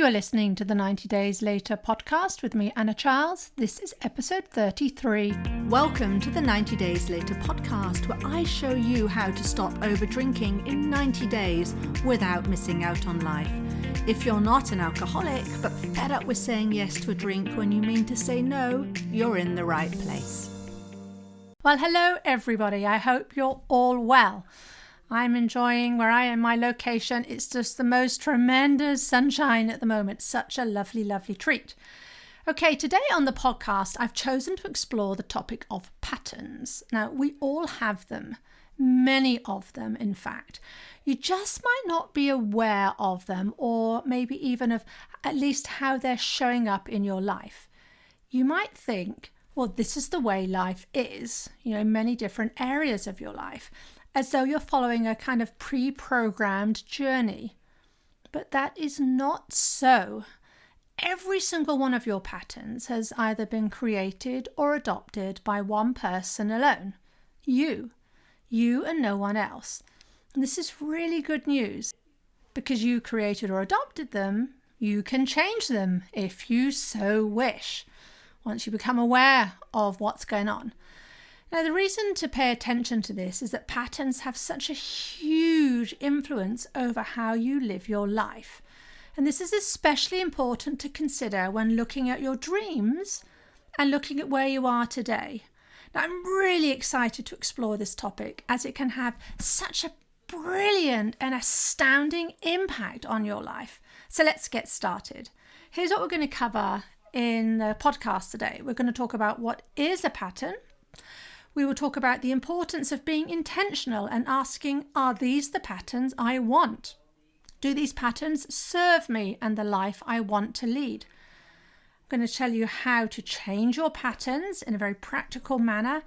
You are listening to the 90 Days Later podcast with me, Anna Charles. This is episode 33. Welcome to the 90 Days Later podcast, where I show you how to stop over drinking in 90 days without missing out on life. If you're not an alcoholic, but fed up with saying yes to a drink when you mean to say no, you're in the right place. Well, hello everybody. I hope you're all well. I'm enjoying where I am, my location. It's just the most tremendous sunshine at the moment. Such a lovely, lovely treat. Okay, today on the podcast, I've chosen to explore the topic of patterns. Now, we all have them, many of them, in fact. You just might not be aware of them, or maybe even of at least how they're showing up in your life. You might think, well, this is the way life is, in many different areas of your life, as though you're following a kind of pre-programmed journey. But that is not so. Every single one of your patterns has either been created or adopted by one person alone. You and no one else. And this is really good news. Because you created or adopted them, you can change them if you so wish, once you become aware of what's going on. Now, the reason to pay attention to this is that patterns have such a huge influence over how you live your life. And this is especially important to consider when looking at your dreams and looking at where you are today. Now, I'm really excited to explore this topic as it can have such a brilliant and astounding impact on your life. So let's get started. Here's what we're going to cover in the podcast today. We're going to talk about what is a pattern. We will talk about the importance of being intentional and asking, are these the patterns I want? Do these patterns serve me and the life I want to lead? I'm going to tell you how to change your patterns in a very practical manner.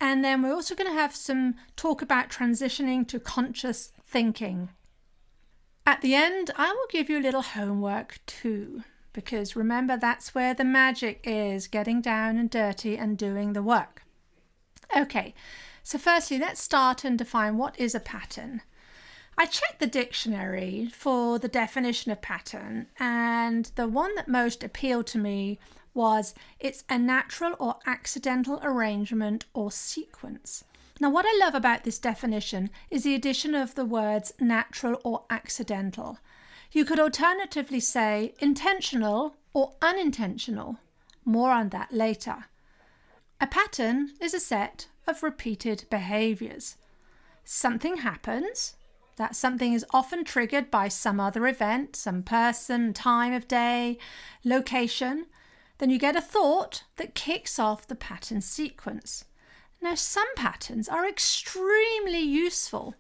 And then we're also going to have some talk about transitioning to conscious thinking. At the end, I will give you a little homework too, because remember, that's where the magic is, getting down and dirty and doing the work. Okay, so firstly, let's start and define what is a pattern. I checked the dictionary for the definition of pattern, and the one that most appealed to me was it's a natural or accidental arrangement or sequence. Now, what I love about this definition is the addition of the words natural or accidental. You could alternatively say intentional or unintentional. More on that later. A pattern is a set of repeated behaviours. Something happens. That something is often triggered by some other event, some person, time of day, location. Then you get a thought that kicks off the pattern sequence. Now, some patterns are extremely useful,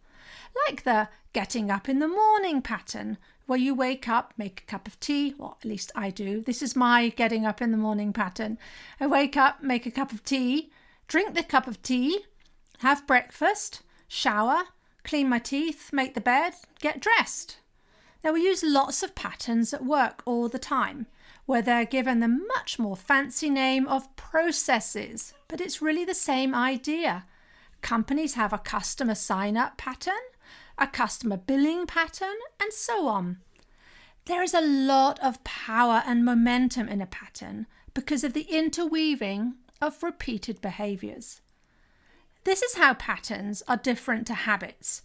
like the getting up in the morning pattern, where you wake up, make a cup of tea, or at least I do. This is my getting up in the morning pattern. I wake up, make a cup of tea, drink the cup of tea, have breakfast, shower, clean my teeth, make the bed, get dressed. Now, we use lots of patterns at work all the time, where they're given the much more fancy name of processes, but it's really the same idea. Companies have a customer sign-up pattern, a customer billing pattern, and so on. There is a lot of power and momentum in a pattern because of the interweaving of repeated behaviours. This is how patterns are different to habits.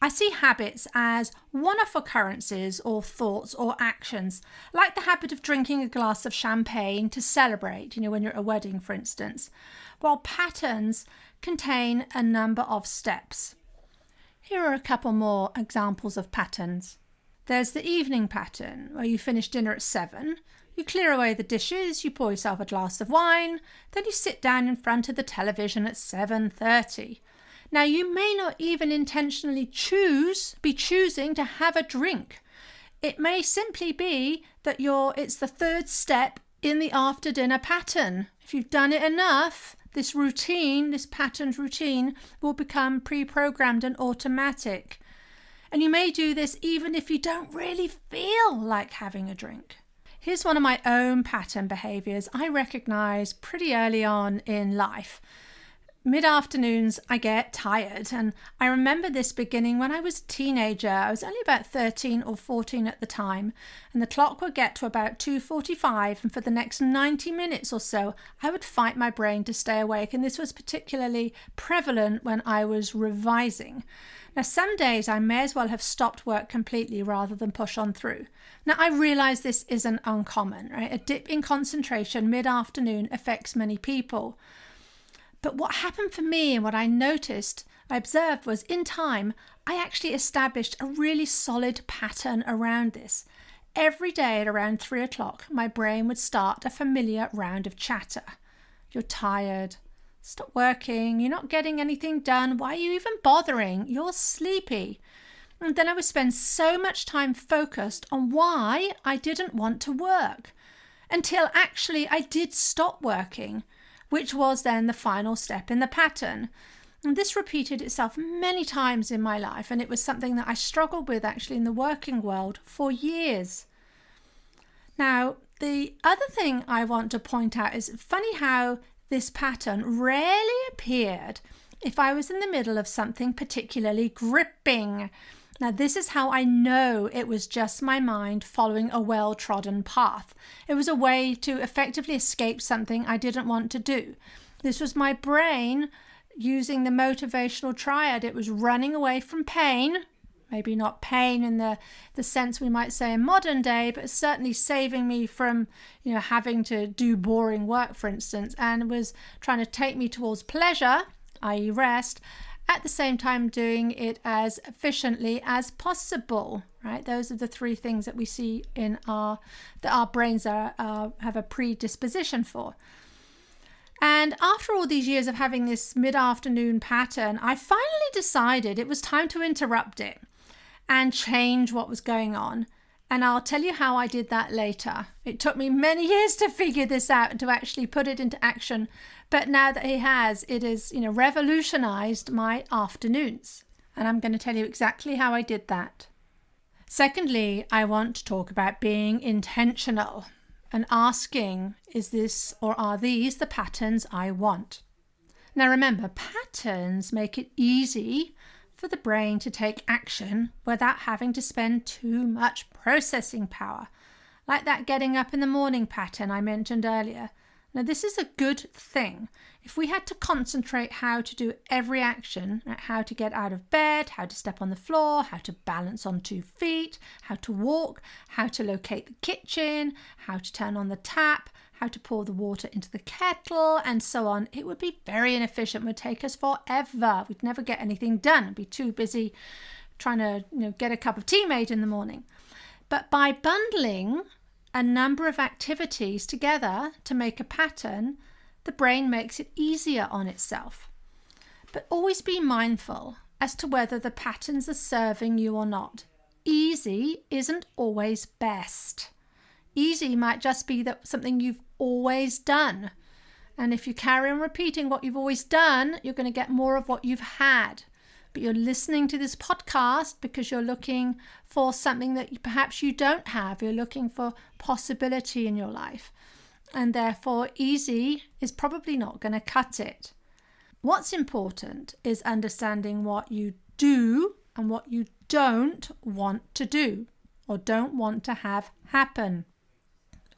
I see habits as one-off occurrences or thoughts or actions, like the habit of drinking a glass of champagne to celebrate, when you're at a wedding, for instance, while patterns contain a number of steps. Here are a couple more examples of patterns. There's the evening pattern, where you finish dinner at 7, you clear away the dishes, you pour yourself a glass of wine, then you sit down in front of the television at 7:30. Now, you may not even intentionally be choosing to have a drink. It may simply be that it's the third step in the after dinner pattern. If you've done it enough, this patterned routine will become pre-programmed and automatic. And you may do this even if you don't really feel like having a drink. Here's one of my own pattern behaviours I recognise pretty early on in life. Mid-afternoons, I get tired, and I remember this beginning when I was a teenager. I was only about 13 or 14 at the time, and the clock would get to about 2:45, and for the next 90 minutes or so, I would fight my brain to stay awake, and this was particularly prevalent when I was revising. Now, some days I may as well have stopped work completely rather than push on through. Now, I realise this isn't uncommon, right? A dip in concentration mid-afternoon affects many people. But what happened for me and what I observed was in time, I actually established a really solid pattern around this. Every day at around 3 o'clock, my brain would start a familiar round of chatter. You're tired. Stop working. You're not getting anything done. Why are you even bothering? You're sleepy. And then I would spend so much time focused on why I didn't want to work until actually I did stop working, which was then the final step in the pattern. And this repeated itself many times in my life, and it was something that I struggled with actually in the working world for years. Now, the other thing I want to point out is funny how this pattern rarely appeared if I was in the middle of something particularly gripping. Now, this is how I know it was just my mind following a well-trodden path. It was a way to effectively escape something I didn't want to do. This was my brain using the motivational triad. It was running away from pain, maybe not pain in the sense we might say in modern day, but certainly saving me from, having to do boring work, for instance, and was trying to take me towards pleasure, i.e. rest, at the same time doing it as efficiently as possible, right? Those are the three things that we see that our brains have a predisposition for. And after all these years of having this mid-afternoon pattern, I finally decided it was time to interrupt it and change what was going on. And I'll tell you how I did that later. It took me many years to figure this out and to actually put it into action. But now that it has revolutionized my afternoons. And I'm going to tell you exactly how I did that. Secondly, I want to talk about being intentional and asking, is this or are these the patterns I want? Now remember, patterns make it easy for the brain to take action without having to spend too much processing power, like that getting up in the morning pattern I mentioned earlier. Now this is a good thing. If we had to concentrate how to do every action, how to get out of bed, how to step on the floor, how to balance on 2 feet, how to walk, how to locate the kitchen, how to turn on the tap, how to pour the water into the kettle, and so on, it would be very inefficient. It would take us forever. We'd never get anything done. We'd be too busy trying to get a cup of tea made in the morning. But by bundling a number of activities together to make a pattern, the brain makes it easier on itself. But always be mindful as to whether the patterns are serving you or not. Easy isn't always best. Easy might just be something you've always done. And if you carry on repeating what you've always done, you're going to get more of what you've had. But you're listening to this podcast because you're looking for something that perhaps you don't have. You're looking for possibility in your life. And therefore, easy is probably not going to cut it. What's important is understanding what you do and what you don't want to do or don't want to have happen.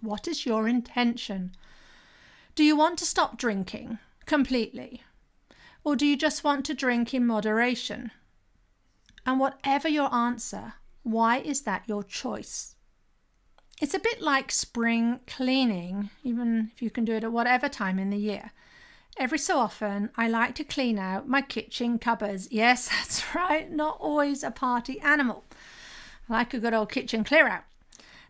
What is your intention? Do you want to stop drinking completely? Or do you just want to drink in moderation? And whatever your answer, why is that your choice? It's a bit like spring cleaning, even if you can do it at whatever time in the year. Every so often, I like to clean out my kitchen cupboards. Yes, that's right, not always a party animal. I like a good old kitchen clear out.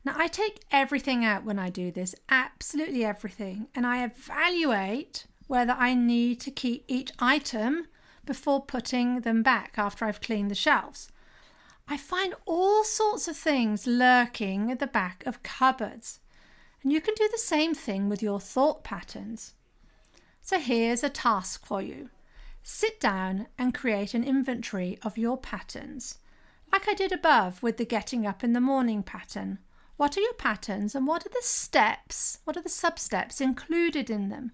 Now, I take everything out when I do this, absolutely everything, and I evaluate whether I need to keep each item before putting them back after I've cleaned the shelves. I find all sorts of things lurking at the back of cupboards, and you can do the same thing with your thought patterns. So here's a task for you. Sit down and create an inventory of your patterns, like I did above with the getting up in the morning pattern. What are your patterns and what are the steps, what are the sub-steps included in them?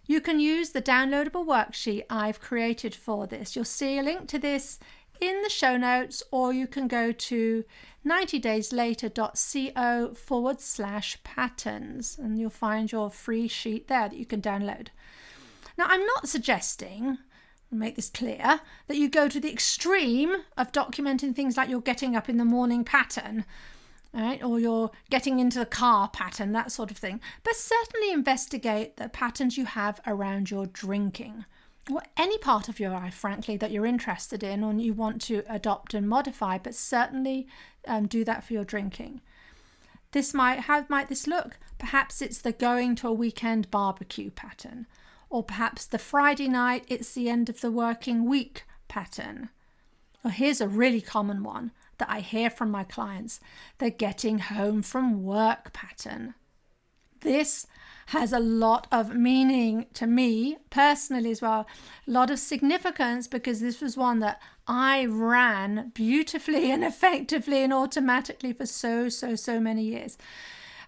You can use the downloadable worksheet I've created for this. You'll see a link to this in the show notes, or you can go to 90dayslater.co/patterns and you'll find your free sheet there that you can download. Now, I'm not suggesting, I'll make this clear, that you go to the extreme of documenting things like you're getting up in the morning pattern, right? Or you're getting into the car pattern, that sort of thing. But certainly investigate the patterns you have around your drinking, or any part of your life, frankly, that you're interested in or you want to adopt and modify, but certainly do that for your drinking. How might this look? Perhaps it's the going to a weekend barbecue pattern, or perhaps the Friday night, it's the end of the working week pattern. Or here's a really common one that I hear from my clients, the getting home from work pattern. This has a lot of meaning to me personally as well, a lot of significance, because this was one that I ran beautifully and effectively and automatically for so many years.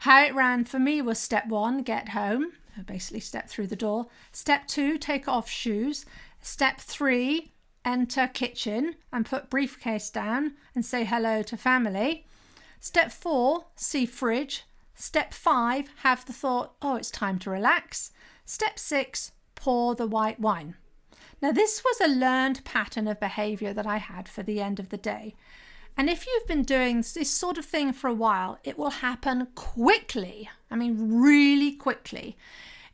How it ran for me was step 1, get home, basically step through the door. Step 2, take off shoes. Step 3, enter kitchen and put briefcase down and say hello to family. Step 4, see fridge. Step 5, have the thought, oh, it's time to relax. Step 6, pour the white wine. Now, this was a learned pattern of behavior that I had for the end of the day. And if you've been doing this sort of thing for a while, it will happen quickly. I mean, really quickly.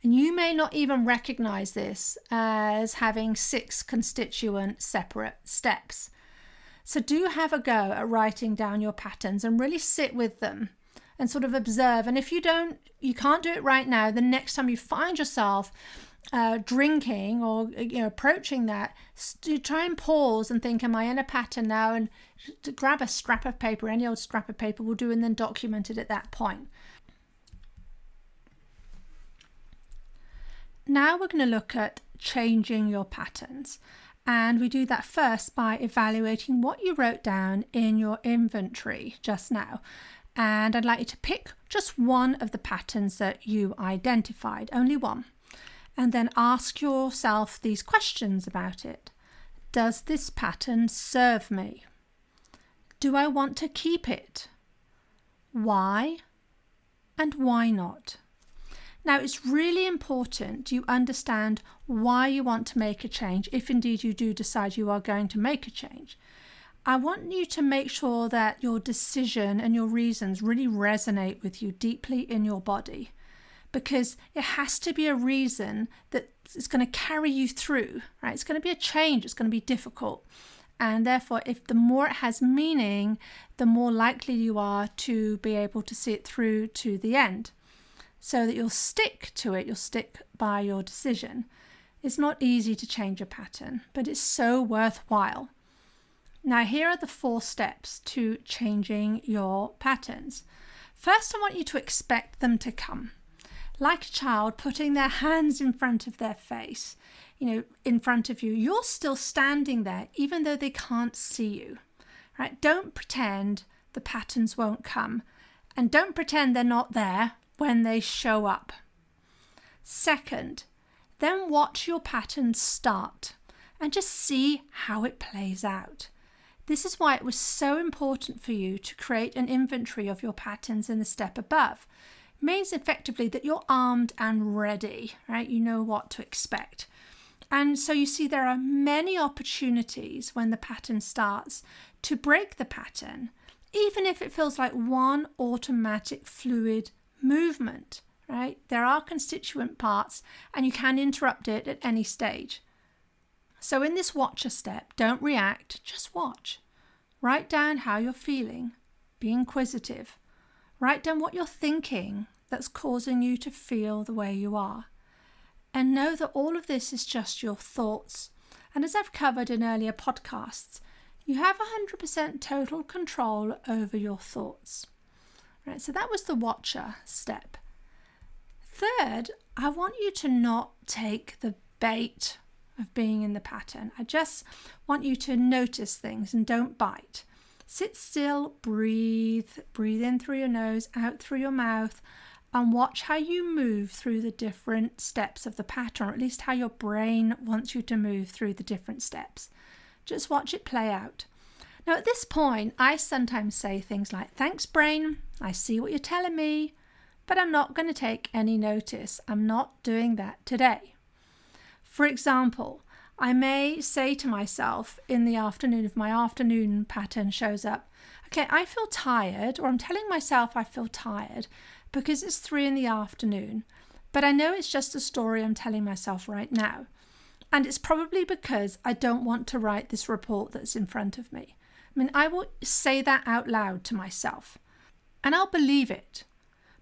And you may not even recognize this as having 6 constituent separate steps. So do have a go at writing down your patterns and really sit with them and sort of observe. And if you can't do it right now, the next time you find yourself drinking or approaching that, try and pause and think, am I in a pattern now? And to grab a scrap of paper, any old scrap of paper will do, and then document it at that point. Now we're going to look at changing your patterns. And we do that first by evaluating what you wrote down in your inventory just now. And I'd like you to pick just one of the patterns that you identified, only one. And then ask yourself these questions about it. Does this pattern serve me? Do I want to keep it? Why? And why not? Now, it's really important you understand why you want to make a change, if indeed you do decide you are going to make a change. I want you to make sure that your decision and your reasons really resonate with you deeply in your body, because it has to be a reason that is going to carry you through, right? It's going to be a change, it's going to be difficult. And therefore, if the more it has meaning, the more likely you are to be able to see it through to the end, so that you'll stick to it, you'll stick by your decision. It's not easy to change a pattern, but it's so worthwhile. Now, here are the 4 steps to changing your patterns. First, I want you to expect them to come. Like a child putting their hands in front of their face, in front of you. You're still standing there, even though they can't see you, right? Don't pretend the patterns won't come, and don't pretend they're not there when they show up. Second, then watch your patterns start and just see how it plays out. This is why it was so important for you to create an inventory of your patterns in the step above. It means effectively that you're armed and ready, right? You know what to expect. And so you see there are many opportunities when the pattern starts to break the pattern, even if it feels like one automatic fluid movement, right? There are constituent parts and you can interrupt it at any stage. So in this watcher step, don't react, just watch. Write down how you're feeling. Be inquisitive. Write down what you're thinking that's causing you to feel the way you are. And know that all of this is just your thoughts. And as I've covered in earlier podcasts, you have 100% total control over your thoughts. Right, so that was the watcher step. Third, I want you to not take the bait of being in the pattern. I just want you to notice things and don't bite. Sit still, breathe in through your nose, out through your mouth. and watch how you move through the different steps of the pattern, or at least how your brain wants you to move through the different steps. Just watch it play out. Now at this point, I sometimes say things like, thanks brain, I see what you're telling me, but I'm not going to take any notice. I'm not doing that today. For example, I may say to myself in the afternoon, if my afternoon pattern shows up, okay, I feel tired, or I'm telling myself I feel tired because it's 3 p.m, but I know it's just a story I'm telling myself right now. And it's probably because I don't want to write this report that's in front of me. I mean, I will say that out loud to myself, and I'll believe it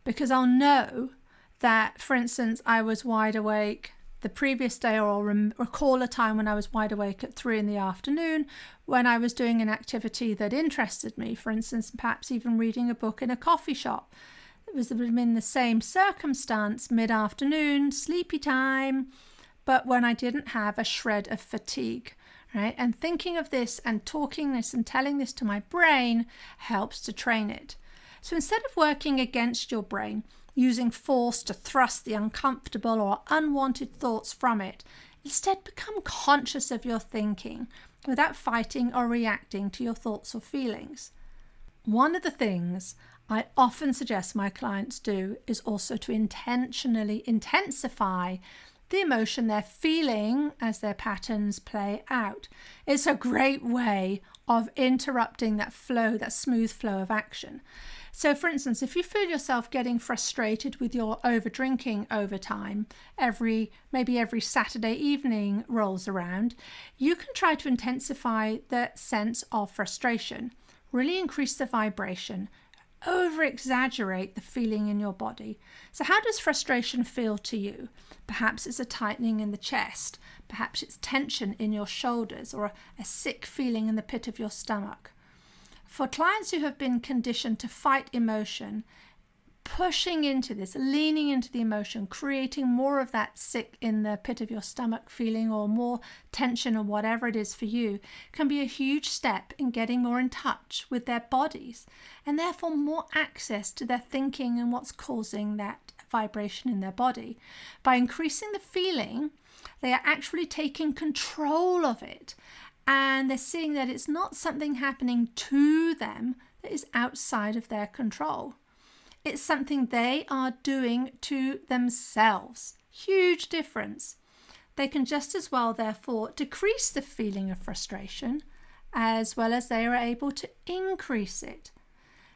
because I'll know that, for instance, I was wide awake the previous day, or I'll recall a time when I was wide awake at 3 p.m. when I was doing an activity that interested me, for instance, perhaps even reading a book in a coffee shop. It was in the same circumstance, mid-afternoon, sleepy time, but when I didn't have a shred of fatigue, right? And thinking of this and talking this and telling this to my brain helps to train it. So instead of working against your brain, using force to thrust the uncomfortable or unwanted thoughts from it, instead become conscious of your thinking without fighting or reacting to your thoughts or feelings. One of the things I often suggest my clients do is also to intentionally intensify the emotion they're feeling as their patterns play out. It's a great way of interrupting that flow, that smooth flow of action. So for instance, if you feel yourself getting frustrated with your over drinking over time, maybe every Saturday evening rolls around, you can try to intensify the sense of frustration, really increase the vibration, over exaggerate the feeling in your body. So how does frustration feel to you? Perhaps it's a tightening in the chest, perhaps it's tension in your shoulders, or a sick feeling in the pit of your stomach. For clients who have been conditioned to fight emotion, pushing into this, leaning into the emotion, creating more of that sick in the pit of your stomach feeling, or more tension, or whatever it is for you, can be a huge step in getting more in touch with their bodies, and therefore more access to their thinking and what's causing that vibration in their body. By increasing the feeling, they are actually taking control of it, and they're seeing that it's not something happening to them that is outside of their control. It's something they are doing to themselves. Huge difference. They can just as well, therefore, decrease the feeling of frustration as well as they are able to increase it.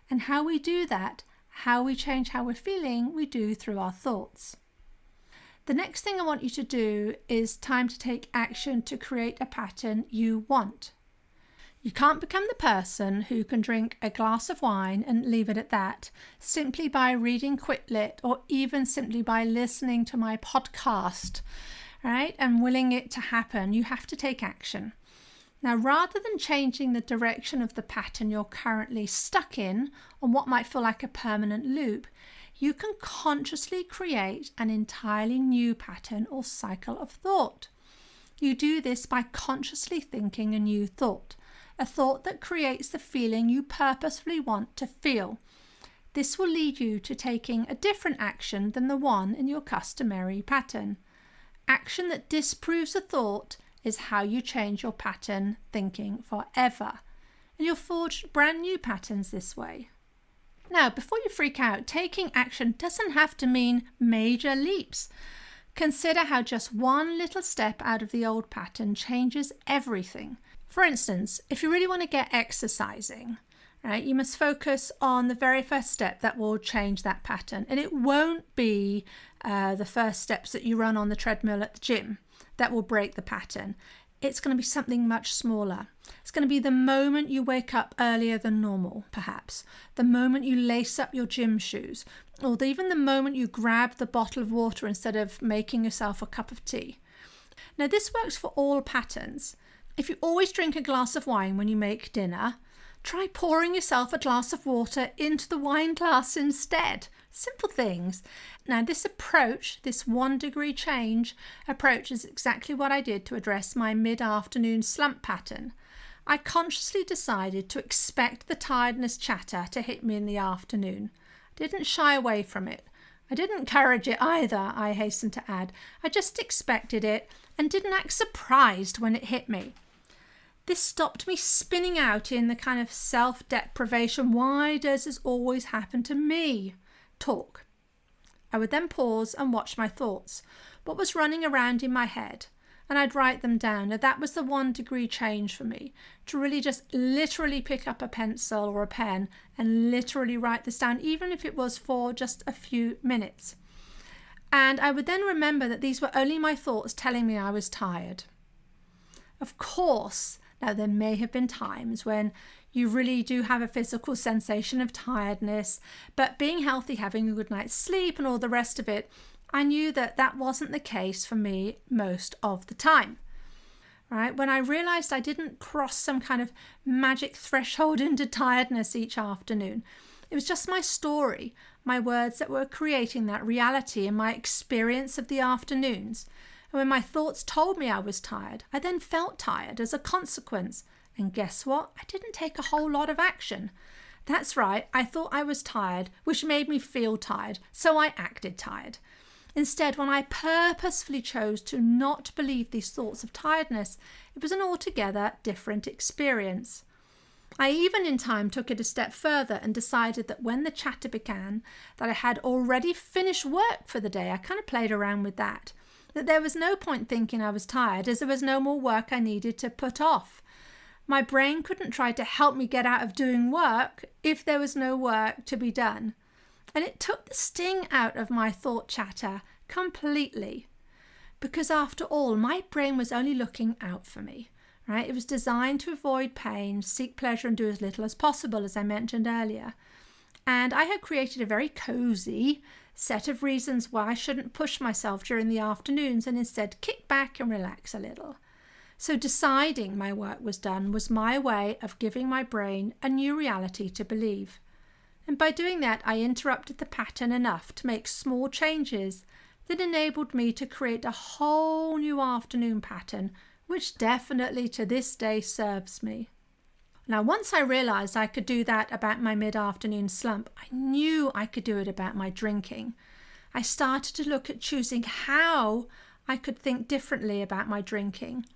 And how we do that, how we change how we're feeling, we do through our thoughts. The next thing I want you to do is time to take action to create a pattern you want. You can't become the person who can drink a glass of wine and leave it at that simply by reading Quitlet, or even simply by listening to my podcast, right? And willing it to happen. You have to take action. Now, rather than changing the direction of the pattern you're currently stuck in, on what might feel like a permanent loop, you can consciously create an entirely new pattern or cycle of thought. You do this by consciously thinking a new thought. A thought that creates the feeling you purposefully want to feel. This will lead you to taking a different action than the one in your customary pattern. Action that disproves a thought is how you change your pattern thinking forever. And you'll forge brand new patterns this way. Now, before you freak out, taking action doesn't have to mean major leaps. Consider how just one little step out of the old pattern changes everything. For instance, if you really want to get exercising, right, you must focus on the very first step that will change that pattern. And it won't be the first steps that you run on the treadmill at the gym that will break the pattern. It's going to be something much smaller. It's going to be the moment you wake up earlier than normal, perhaps. The moment you lace up your gym shoes. Or even the moment you grab the bottle of water instead of making yourself a cup of tea. Now, this works for all patterns. If you always drink a glass of wine when you make dinner, try pouring yourself a glass of water into the wine glass instead. Simple things. Now, this approach, this 1 degree change approach, is exactly what I did to address my mid-afternoon slump pattern. I consciously decided to expect the tiredness chatter to hit me in the afternoon. I didn't shy away from it. I didn't encourage it either, I hasten to add. I just expected it and didn't act surprised when it hit me. This stopped me spinning out in the kind of self-deprivation, why does this always happen to me talk. I would then pause and watch my thoughts, what was running around in my head, and I'd write them down. Now that was the 1 degree change for me, to really just literally pick up a pencil or a pen and literally write this down, even if it was for just a few minutes. And I would then remember that these were only my thoughts telling me I was tired. Of course, now there may have been times when you really do have a physical sensation of tiredness, but being healthy, having a good night's sleep and all the rest of it, I knew that that wasn't the case for me most of the time. Right? When I realized I didn't cross some kind of magic threshold into tiredness each afternoon, it was just my story, my words that were creating that reality and my experience of the afternoons. And when my thoughts told me I was tired, I then felt tired as a consequence. And guess what? I didn't take a whole lot of action. That's right, I thought I was tired, which made me feel tired, so I acted tired. Instead, when I purposefully chose to not believe these thoughts of tiredness, it was an altogether different experience. I even in time took it a step further and decided that when the chatter began, that I had already finished work for the day. I kind of played around with that there was no point thinking I was tired, as there was no more work I needed to put off. My brain couldn't try to help me get out of doing work if there was no work to be done. And it took the sting out of my thought chatter completely. Because after all, my brain was only looking out for me, right? It was designed to avoid pain, seek pleasure and do as little as possible, as I mentioned earlier. And I had created a very cozy set of reasons why I shouldn't push myself during the afternoons and instead kick back and relax a little. So deciding my work was done was my way of giving my brain a new reality to believe. And by doing that, I interrupted the pattern enough to make small changes that enabled me to create a whole new afternoon pattern, which definitely to this day serves me. Now, once I realized I could do that about my mid-afternoon slump, I knew I could do it about my drinking. I started to look at choosing how I could think differently about my drinking.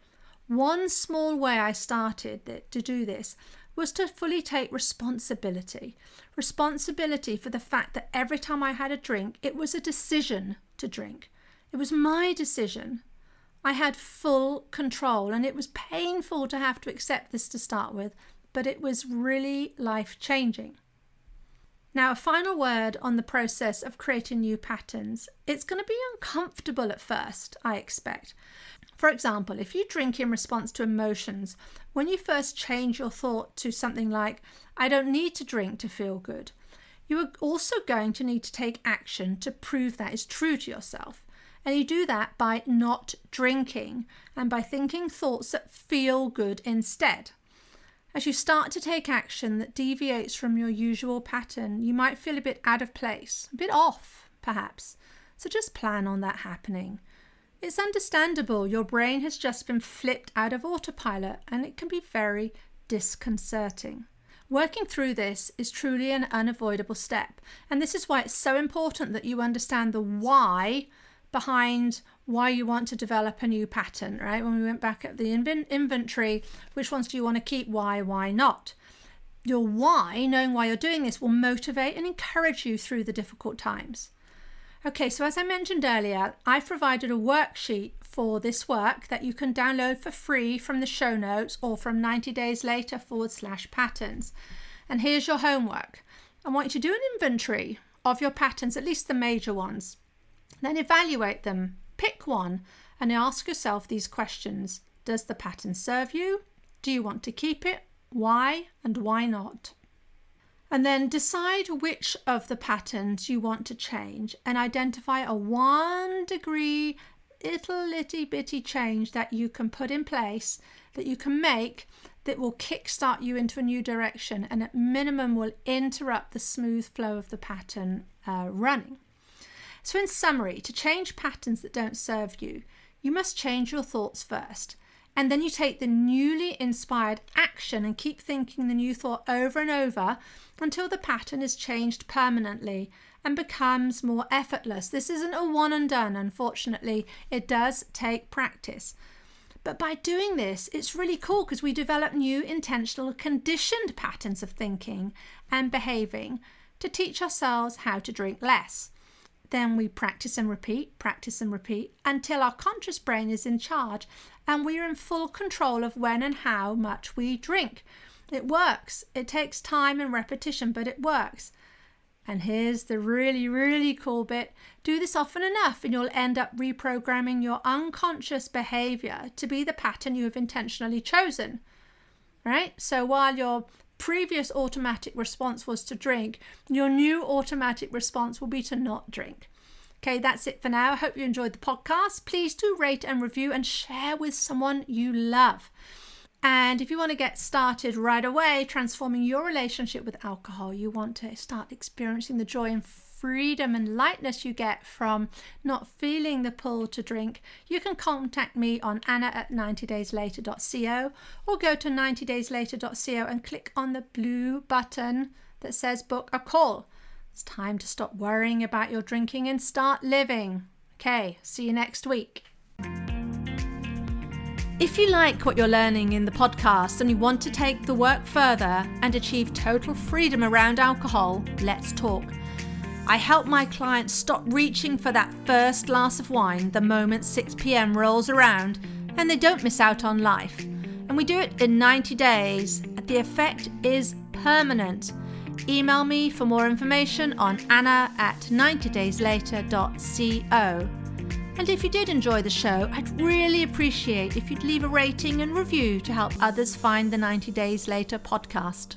One small way I started to do this was to fully take responsibility for the fact that every time I had a drink, it was a decision to drink. It was my decision. I had full control, and it was painful to have to accept this to start with, but it was really life-changing. Now, a final word on the process of creating new patterns. It's going to be uncomfortable at first, I expect. For example, if you drink in response to emotions, when you first change your thought to something like, I don't need to drink to feel good, you are also going to need to take action to prove that is true to yourself. And you do that by not drinking and by thinking thoughts that feel good instead. As you start to take action that deviates from your usual pattern, you might feel a bit out of place, a bit off, perhaps. So just plan on that happening. It's understandable. Your brain has just been flipped out of autopilot, and it can be very disconcerting. Working through this is truly an unavoidable step. And this is why it's so important that you understand the why behind why you want to develop a new pattern, right? When we went back at the inventory, which ones do you want to keep? Why not? Your why, knowing why you're doing this, will motivate and encourage you through the difficult times. Okay, so as I mentioned earlier, I've provided a worksheet for this work that you can download for free from the show notes or from 90dayslater/patterns. And here's your homework. I want you to do an inventory of your patterns, at least the major ones. Then evaluate them, pick one, and ask yourself these questions. Does the pattern serve you? Do you want to keep it? Why and why not? And then decide which of the patterns you want to change and identify a 1 degree little itty bitty change that you can put in place, that you can make, that will kickstart you into a new direction and at minimum will interrupt the smooth flow of the pattern running. So in summary, to change patterns that don't serve you, you must change your thoughts first. And then you take the newly inspired action and keep thinking the new thought over and over until the pattern is changed permanently and becomes more effortless. This isn't a one and done, unfortunately. It does take practice. But by doing this, it's really cool because we develop new intentional conditioned patterns of thinking and behaving to teach ourselves how to drink less. Then we practice and repeat until our conscious brain is in charge and we are in full control of when and how much we drink. It works. It takes time and repetition, but it works. And here's the really, really cool bit. Do this often enough and you'll end up reprogramming your unconscious behavior to be the pattern you have intentionally chosen. Right? So while your previous automatic response was to drink, your new automatic response will be to not drink. Okay, that's it for now. I hope you enjoyed the podcast. Please do rate and review and share with someone you love. And if you want to get started right away transforming your relationship with alcohol, you want to start experiencing the joy and freedom and lightness you get from not feeling the pull to drink, you can contact me on anna@90dayslater.co or go to 90dayslater.co and click on the blue button that says book a call. It's time to stop worrying about your drinking and start living. Okay, see you next week. If you like what you're learning in the podcast and you want to take the work further and achieve total freedom around alcohol, let's talk. I help my clients stop reaching for that first glass of wine the moment 6 p.m. rolls around and they don't miss out on life. And we do it in 90 days. The effect is permanent. Email me for more information on anna@90dayslater.co. And if you did enjoy the show, I'd really appreciate if you'd leave a rating and review to help others find the 90 Days Later podcast.